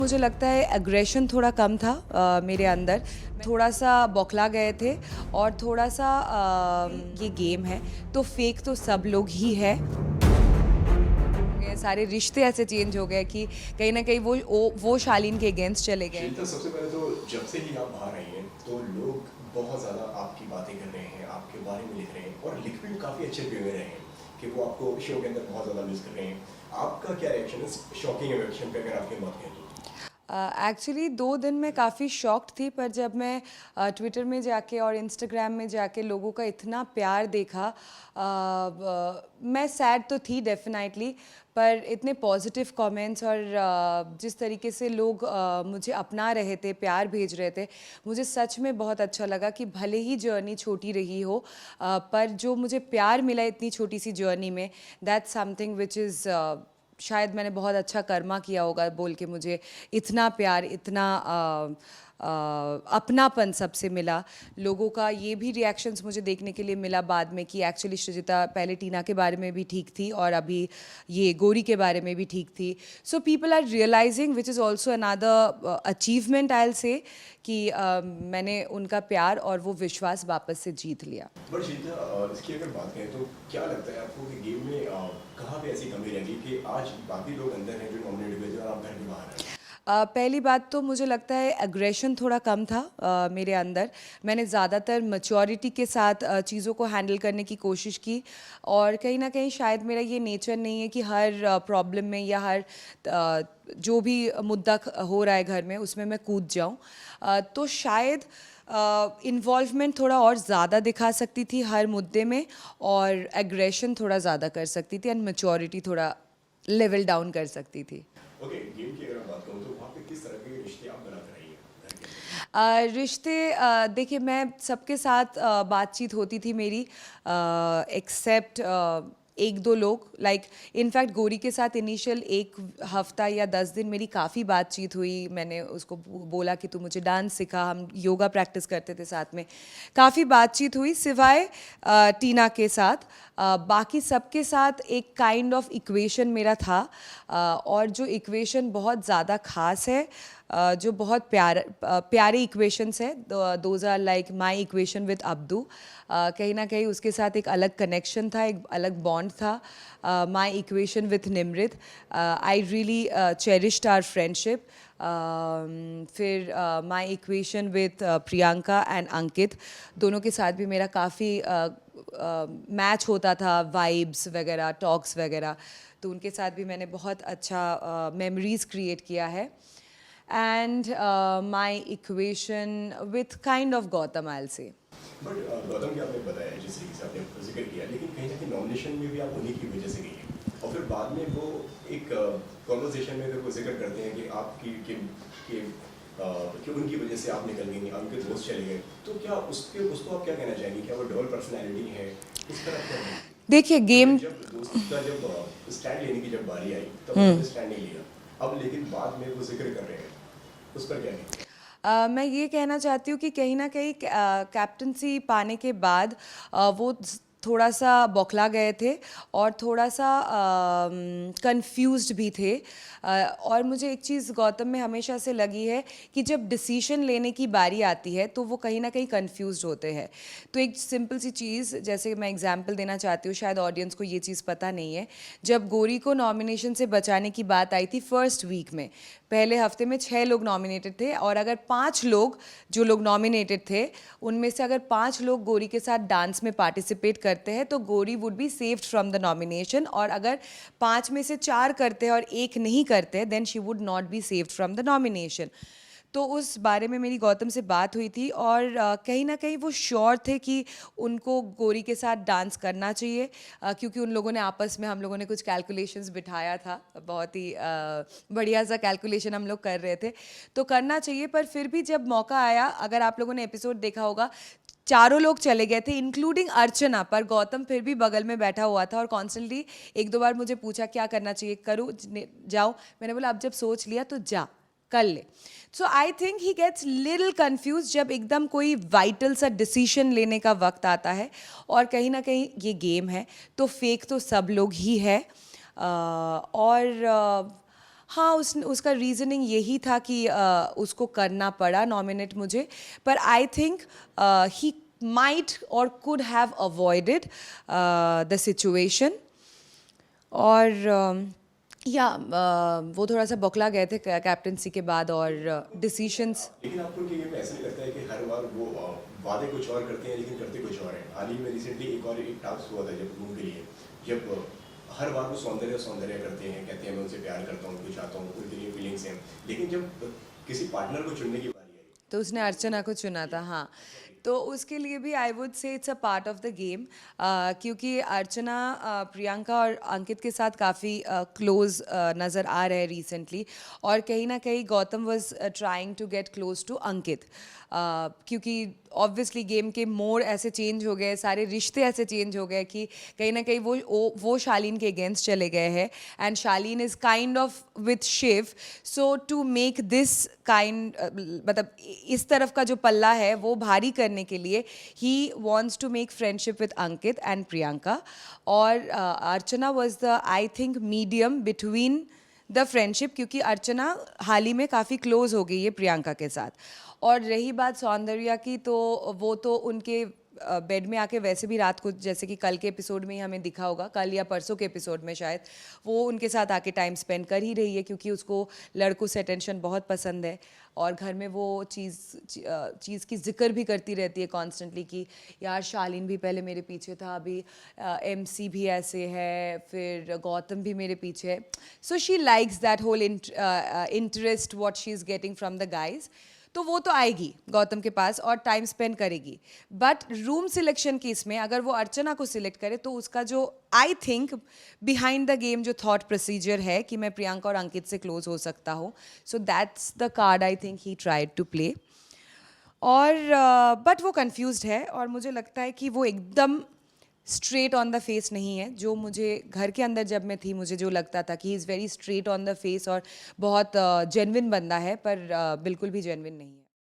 मुझे लगता है एग्रेशन थोड़ा कम था मेरे अंदर, थोड़ा सा बौखला गए थे और थोड़ा सा ये गेम है तो फेक तो सब लोग ही है। ये सारे रिश्ते ऐसे चेंज हो गए कि कहीं ना कहीं वो शालीन के अगेंस्ट चले गए। शीतल, सबसे पहले तो जब से ही आप बाहर आई हैं तो लोग बहुत ज़्यादा आपकी बातें कर रहे हैं, आपके बारे में लिख रहे हैं और लिख भी काफ़ी अच्छे पे हुए रहे हैं कि वो आपको शो के अंदर बहुत ज़्यादा मिस कर रहे हैं। आपका क्या रिएक्शन है शॉकिंग रिएक्शन पे, अगर आपकी बात करें तो? एक्चुअली 2 दिन में काफ़ी शॉक्ड थी, पर जब मैं ट्विटर में जाके और इंस्टाग्राम में जाके लोगों का इतना प्यार देखा, मैं सैड तो थी डेफिनेटली, पर इतने पॉजिटिव कमेंट्स और जिस तरीके से लोग मुझे अपना रहे थे, प्यार भेज रहे थे, मुझे सच में बहुत अच्छा लगा कि भले ही जर्नी छोटी रही हो, पर जो मुझे प्यार मिला इतनी छोटी सी जर्नी में, दैट्स समथिंग विच इज़ शायद मैंने बहुत अच्छा कर्मा किया होगा बोल के मुझे इतना प्यार, इतना अपनापन सबसे मिला। लोगों का ये भी रिएक्शंस मुझे देखने के लिए मिला बाद में कि एक्चुअली सृजिता पहले टीना के बारे में भी ठीक थी और अभी ये गौरी के बारे में भी ठीक थी। So people are realising, which is also another achievement I will say, कि मैंने उनका प्यार और वो विश्वास वापस से जीत लिया। बट शीतल, इसकी अगर बात करें तो क्या लगता है आपको कि गेम में कहाँ पे ऐसी कमी रह गई कि आज बाकी लोग अंदर हैं जो नॉमिनेट हुए थे और आप घर के बाहर हैं? पहली बात तो मुझे लगता है एग्रेशन थोड़ा कम था मेरे अंदर। मैंने ज़्यादातर मैच्योरिटी के साथ चीज़ों को हैंडल करने की कोशिश की और कहीं ना कहीं शायद मेरा ये नेचर नहीं है कि हर प्रॉब्लम में या हर जो भी मुद्दा हो रहा है घर में उसमें मैं कूद जाऊं। तो शायद इन्वॉल्वमेंट थोड़ा और ज़्यादा दिखा सकती थी हर मुद्दे में, और एग्रेशन थोड़ा ज़्यादा कर सकती थी, एंड मैच्योरिटी थोड़ा लेवल डाउन कर सकती थी। ओके, गेम की अगर मैं बात करूँ तो वहाँ पे किस तरह के रिश्ते आप बनाते रही हैं घर के अंदर? रिश्ते, देखिए मैं सबके साथ बातचीत होती थी मेरी, एक्सेप्ट एक दो लोग, लाइक इनफैक्ट गौरी के साथ इनिशियल 1 हफ्ता या 10 दिन मेरी काफ़ी बातचीत हुई। मैंने उसको बोला कि तू मुझे डांस सिखा, हम योगा प्रैक्टिस करते थे साथ में, काफ़ी बातचीत हुई सिवाय टीना के साथ। बाकी सबके साथ एक काइंड ऑफ इक्वेशन मेरा था, और जो इक्वेशन बहुत ज़्यादा ख़ास है, जो बहुत प्यारे इक्वेशंस है, those are like my equation with Abdu. कहीं ना कहीं उसके साथ एक अलग कनेक्शन था, एक अलग बॉन्ड था। My equation with Nimrit, I really cherished our friendship. फिर my equation with Priyanka and Ankit, दोनों के साथ भी मेरा काफ़ी मैच होता था, वाइब्स वगैरह, टॉक्स वगैरह, तो उनके साथ भी मैंने बहुत अच्छा मेमोरीज क्रिएट किया है। And my equation with kind of Gautam, I will से। बट गौतम की आपने बताया जिस तरीके से आपने जिक्र किया, लेकिन कहीं ना कहीं नॉमिनेशन में भी आप उन्हीं की वजह से गई हैं और फिर बाद में वो एक कॉन्वर्सेशन में अगर वो जिक्र करते हैं कि आपकी कि उनकी वजह से आप निकल गई, उनके दोस्त चले गए, तो क्या उसको आप क्या कहना चाहेंगे? क्या वो डबल पर्सनैलिटी है? इस तरह क्या है? देखिए गेम, जब दोस्त का जब स्टैंड लेने की जब बारी आई तब उन्होंने स्टैंड नहीं लिया, अब लेकिन बाद में वो जिक्र कर रहे हैं, उस पर क्या है? मैं ये कहना चाहती हूँ कि कहीं ना कहीं कैप्टनसी पाने के बाद वो थोड़ा सा बौखला गए थे और थोड़ा सा कंफ्यूज्ड भी थे। और मुझे एक चीज़ गौतम में हमेशा से लगी है कि जब डिसीजन लेने की बारी आती है तो वो कहीं ना कहीं कंफ्यूज्ड होते हैं। तो एक सिंपल सी चीज़, जैसे मैं एग्जांपल देना चाहती हूँ, शायद ऑडियंस को ये चीज़ पता नहीं है। जब गौरी को नॉमिनेशन से बचाने की बात आई थी फर्स्ट वीक में, पहले हफ्ते में 6 लोग नॉमिनेटेड थे, और अगर 5 लोग जो लोग नॉमिनेटेड थे उनमें से अगर 5 लोग गौरी के साथ डांस में पार्टिसिपेट करते हैं तो Gauri would be saved from the nomination, और अगर 5 में से 4 करते हैं और 1 नहीं करते हैं then she would not be saved from the nomination. तो उस बारे में मेरी गौतम से बात हुई थी, और कहीं ना कहीं वो श्योर थे कि उनको गौरी के साथ डांस करना चाहिए, क्योंकि उन लोगों ने आपस में, हम लोगों ने कुछ कैलकुलेशंस बिठाया था, बहुत ही बढ़िया सा कैलकुलेशन हम लोग कर रहे थे, तो करना चाहिए। पर फिर भी जब मौका आया, अगर आप लोगों ने एपिसोड देखा होगा, चारों लोग चले गए थे इंक्लूडिंग अर्चना, पर गौतम फिर भी बगल में बैठा हुआ था और कॉन्स्टेंटली 1-2 बार मुझे पूछा क्या करना चाहिए, करूँ, जाओ। मैंने बोला अब जब सोच लिया तो जा, कर ले। So I think he gets little confuse जब एकदम कोई वाइटल सा डिसीजन लेने का वक्त आता है, और कहीं ना कहीं ये गेम है तो फेक तो सब लोग ही है। और हाँ, उसका रीज़निंग यही था कि उसको करना पड़ा नॉमिनेट मुझे, पर आई थिंक ही माइट और could have avoided the situation. और वो थोड़ा सा बौखला गए थे कैप्टनसी के बाद और डिसीशंस। लेकिन आपको उनके गेम में ऐसा नहीं लगता है कि हर बार वो वादे कुछ और करते हैं लेकिन करते कुछ और हैं? हाल ही में रिसेंटली एक टास्क हुआ था जब रूम के लिए, जब हर बार वो सौंदर्य सौंदर्य करते हैं, कहते हैं मैं उनसे प्यार करता हूँ, उनको चाहता हूँ, उनके लिए फीलिंग्स हैं, लेकिन जब किसी पार्टनर को चुनने की बारी आई तो उसने अर्चना को चुना था, हाँ। तो उसके लिए भी I would say it's a part of the game, क्योंकि अर्चना प्रियंका और अंकित के साथ काफ़ी क्लोज नज़र आ रहे हैं रिसेंटली, और कहीं ना कहीं Gautam was trying to get close to Ankit, क्योंकि ऑब्वियसली गेम के मोड ऐसे चेंज हो गए, सारे रिश्ते ऐसे चेंज हो गए कि कहीं ना कहीं वो शालीन के अगेंस्ट चले गए हैं, and Shalin is kind of with Shiv. So to make this kind, मतलब इस तरफ का जो पल्ला है वो भारी करने के लिए he wants to make friendship with Ankit and Priyanka, और Archana was the I think medium between the friendship, क्योंकि अर्चना हाल ही में काफ़ी क्लोज हो गई है प्रियंका के साथ। और रही बात सौंदर्या की, तो वो तो उनके बेड में आके वैसे भी रात को, जैसे कि कल के एपिसोड में ही हमें दिखा होगा, कल या परसों के एपिसोड में शायद, वो उनके साथ आके टाइम स्पेंड कर ही रही है, क्योंकि उसको लड़कों से अटेंशन बहुत पसंद है, और घर में वो चीज़ की जिक्र भी करती रहती है कॉन्स्टेंटली कि यार शालीन भी पहले मेरे पीछे था, अभी MC भी ऐसे है, फिर गौतम भी मेरे पीछे है। So she likes that whole interest what she is getting from the guys. तो वो तो आएगी गौतम के पास और टाइम स्पेंड करेगी, बट रूम सिलेक्शन की इसमें अगर वो अर्चना को सिलेक्ट करे, तो उसका जो I think behind the game जो थॉट प्रोसीजर है कि मैं प्रियंका और अंकित से क्लोज हो सकता हूँ, so that's the card I think he tried to play. और बट वो कंफ्यूज्ड है, और मुझे लगता है कि वो एकदम स्ट्रेट ऑन द फेस नहीं है, जो मुझे घर के अंदर जब मैं थी मुझे जो लगता था कि he is very straight on the face और बहुत जेन्युइन बंदा है, पर बिल्कुल भी जेन्युइन नहीं है।